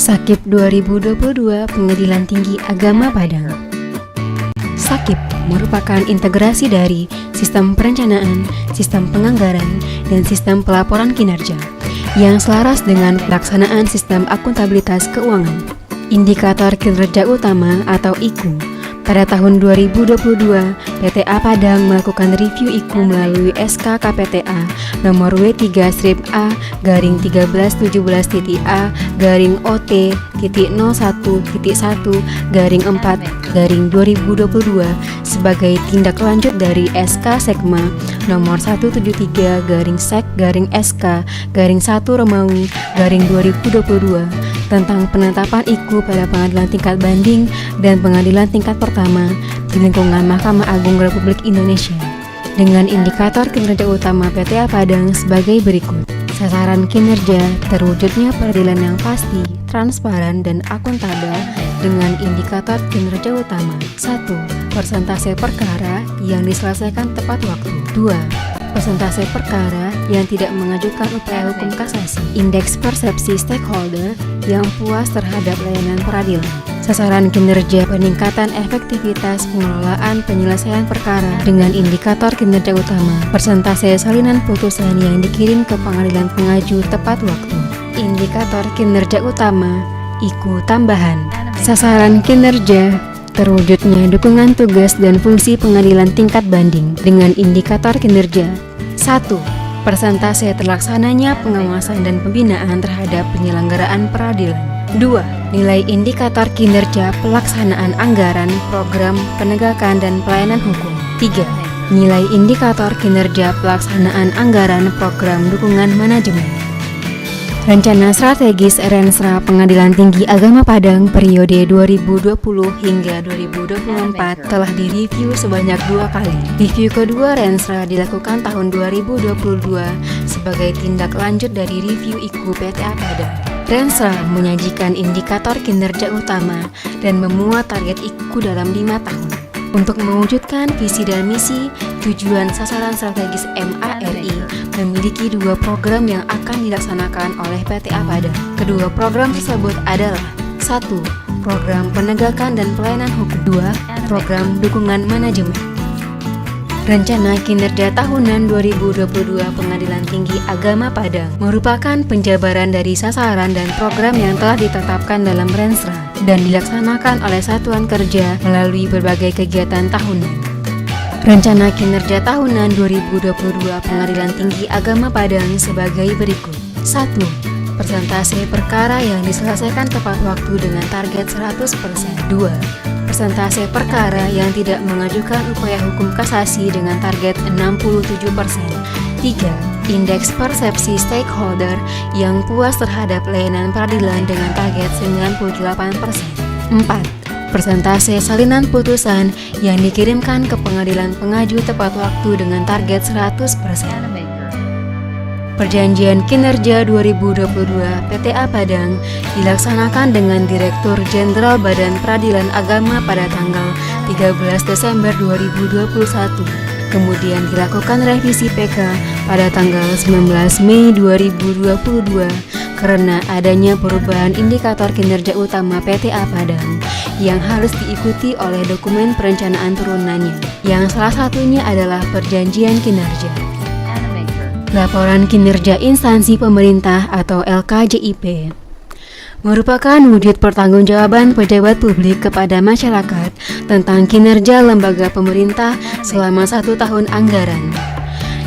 Sakip 2022 Pengadilan Tinggi Agama Padang. Sakip merupakan integrasi dari sistem perencanaan, sistem penganggaran, dan sistem pelaporan kinerja yang selaras dengan pelaksanaan sistem akuntabilitas keuangan. Indikator kinerja utama atau IKU. Pada tahun 2022, PTA Padang melakukan review IKU melalui SK KPTA nomor W3-A/OT-01.1/4/2022 sebagai tindak lanjut dari SK Sekma nomor 173-SK-1 tentang penetapan IKU pada pengadilan tingkat banding dan pengadilan tingkat pertama di lingkungan Mahkamah Agung Republik Indonesia dengan indikator kinerja utama PTA Padang sebagai berikut. Sasaran kinerja terwujudnya peradilan yang pasti, transparan, dan akuntabel dengan indikator kinerja utama. 1. Persentase perkara yang diselesaikan tepat waktu. 2. Persentase perkara yang tidak mengajukan upaya hukum kasasi. Indeks persepsi stakeholder yang puas terhadap layanan peradilan. Sasaran kinerja peningkatan efektivitas pengelolaan penyelesaian perkara dengan indikator kinerja utama. Persentase salinan putusan yang dikirim ke pengadilan pengaju tepat waktu. Indikator kinerja utama IKU tambahan. Sasaran kinerja terwujudnya dukungan tugas dan fungsi pengadilan tingkat banding dengan indikator kinerja. 1. Persentase terlaksananya pengawasan dan pembinaan terhadap penyelenggaraan peradilan. 2. Nilai indikator kinerja pelaksanaan anggaran program penegakan dan pelayanan hukum. 3. Nilai indikator kinerja pelaksanaan anggaran program dukungan manajemen. Rencana strategis Rensra Pengadilan Tinggi Agama Padang periode 2020 hingga 2024 telah direview sebanyak 2 kali. Review kedua Rensra dilakukan tahun 2022 sebagai tindak lanjut dari review IKU PTA Padang. Rensra menyajikan indikator kinerja utama dan memuat target IKU dalam 5 tahun. Untuk mewujudkan visi dan misi, tujuan sasaran strategis MARI memiliki 2 program yang akan dilaksanakan oleh PTA Padang. Kedua program tersebut adalah 1. Program penegakan dan pelayanan hukum. 2. Program dukungan manajemen. Rencana kinerja tahunan 2022 Pengadilan Tinggi Agama Padang merupakan penjabaran dari sasaran dan program yang telah ditetapkan dalam Rensra dan dilaksanakan oleh satuan kerja melalui berbagai kegiatan tahunan. Rencana kinerja tahunan 2022 Pengadilan Tinggi Agama Padang sebagai berikut. 1. Persentase perkara yang diselesaikan tepat waktu dengan target 100%. 2. Persentase perkara yang tidak mengajukan upaya hukum kasasi dengan target 67%. 3. Indeks persepsi stakeholder yang puas terhadap layanan peradilan dengan target 98%. 4. Persentase salinan putusan yang dikirimkan ke pengadilan pengaju tepat waktu dengan target 100%. Perjanjian kinerja 2022 PTA Padang dilaksanakan dengan Direktur Jenderal Badan Peradilan Agama pada tanggal 13 Desember 2021. Kemudian dilakukan revisi PK pada tanggal 19 Mei 2022 karena adanya perubahan indikator kinerja utama PTA Padang yang harus diikuti oleh dokumen perencanaan turunannya, yang salah satunya adalah Perjanjian Kinerja. Laporan Kinerja Instansi Pemerintah atau LKJIP merupakan wujud pertanggungjawaban pejabat publik kepada masyarakat tentang kinerja lembaga pemerintah selama 1 tahun anggaran.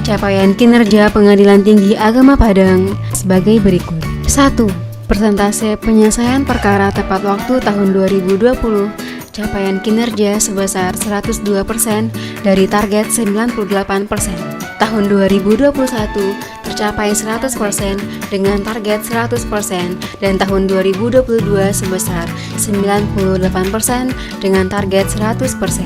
Capaian kinerja Pengadilan Tinggi Agama Padang sebagai berikut. 1. Persentase penyelesaian perkara tepat waktu tahun 2020. Capaian kinerja sebesar 102% dari target 98%. Tahun 2021 tercapai 100% dengan target 100% dan tahun 2022 sebesar 98% dengan target 100%.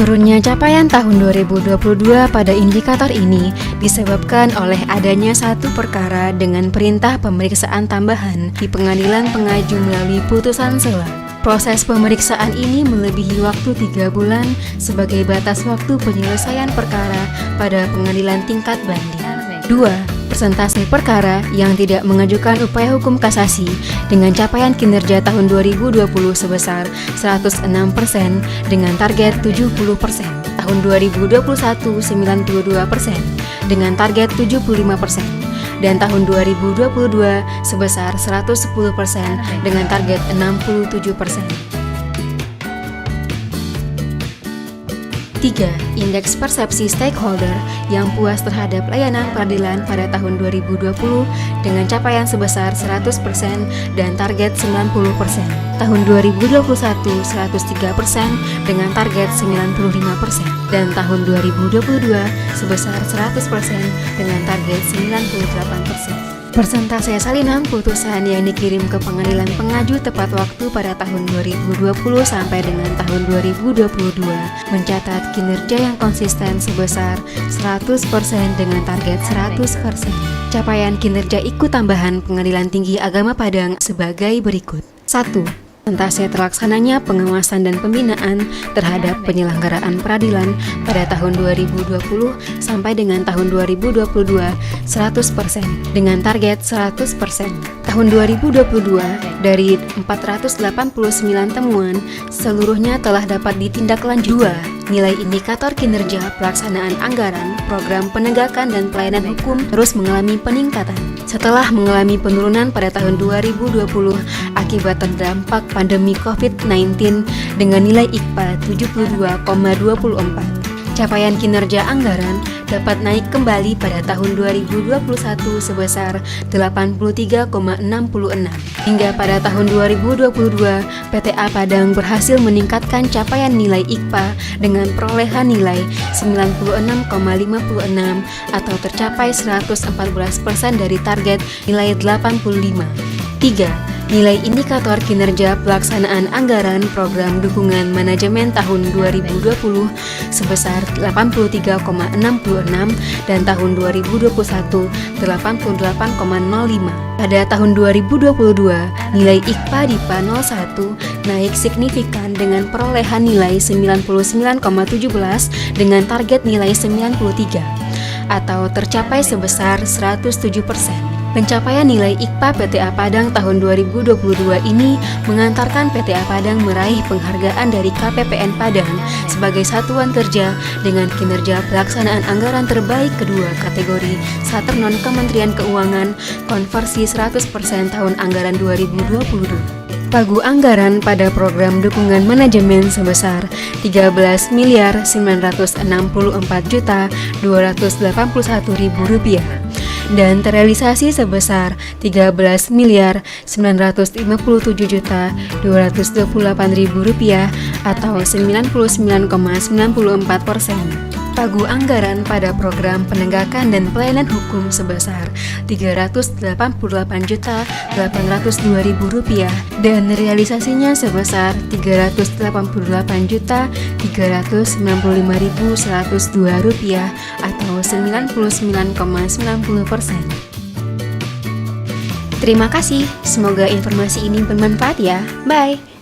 Turunnya capaian tahun 2022 pada indikator ini disebabkan oleh adanya 1 perkara dengan perintah pemeriksaan tambahan di pengadilan pengaju melalui putusan sela. Proses pemeriksaan ini melebihi waktu 3 bulan sebagai batas waktu penyelesaian perkara pada pengadilan tingkat banding. 2. Persentase perkara yang tidak mengajukan upaya hukum kasasi dengan capaian kinerja tahun 2020 sebesar 106% dengan target 70%. Tahun 2021 92% dengan target 75%. Dan tahun 2022 sebesar 110% dengan target 67%. 3. Indeks persepsi stakeholder yang puas terhadap layanan peradilan pada tahun 2020 dengan capaian sebesar 100% dan target 90%. Tahun 2021 103% dengan target 95% dan tahun 2022 sebesar 100% dengan target 98%. Persentase salinan putusan yang dikirim ke pengadilan pengaju tepat waktu pada tahun 2020 sampai dengan tahun 2022 mencatat kinerja yang konsisten sebesar 100% dengan target 100%. Capaian kinerja ikut tambahan Pengadilan Tinggi Agama Padang sebagai berikut. 1. Persentase terlaksananya pengawasan dan pembinaan terhadap penyelenggaraan peradilan pada tahun 2020 sampai dengan tahun 2022 100% dengan target 100%. Tahun 2022 dari 489 temuan seluruhnya telah dapat ditindaklanjuti. 2. Nilai indikator kinerja pelaksanaan anggaran, program penegakan dan pelayanan hukum terus mengalami peningkatan. Setelah mengalami penurunan pada tahun 2020 akibat terdampak pandemi COVID-19 dengan nilai IKPA 72,24. Capaian kinerja anggaran dapat naik kembali pada tahun 2021 sebesar 83,66. Hingga pada tahun 2022, PTA Padang berhasil meningkatkan capaian nilai IKPA dengan perolehan nilai 96,56 atau tercapai 114% dari target nilai 85. 3. Nilai indikator kinerja pelaksanaan anggaran program dukungan manajemen tahun 2020 sebesar 83,66 dan tahun 2021 88,05. Pada tahun 2022, nilai IKPA DIPA 01 naik signifikan dengan perolehan nilai 99,17 dengan target nilai 93 atau tercapai sebesar 107%. Pencapaian nilai IKPA PTA Padang tahun 2022 ini mengantarkan PTA Padang meraih penghargaan dari KPPN Padang sebagai satuan kerja dengan kinerja pelaksanaan anggaran terbaik kedua kategori Saternon Kementerian Keuangan konversi 100% tahun anggaran 2022. Pagu anggaran pada program dukungan manajemen sebesar Rp13.964.281.000 dan terrealisasi sebesar Rp13.957.228.000 atau 99,94%. Pagu anggaran pada program penegakan dan pelayanan hukum sebesar Rp388.802.000 dan realisasinya sebesar Rp388.395.102 atau 99,90%. Terima kasih, semoga informasi ini bermanfaat ya. Bye!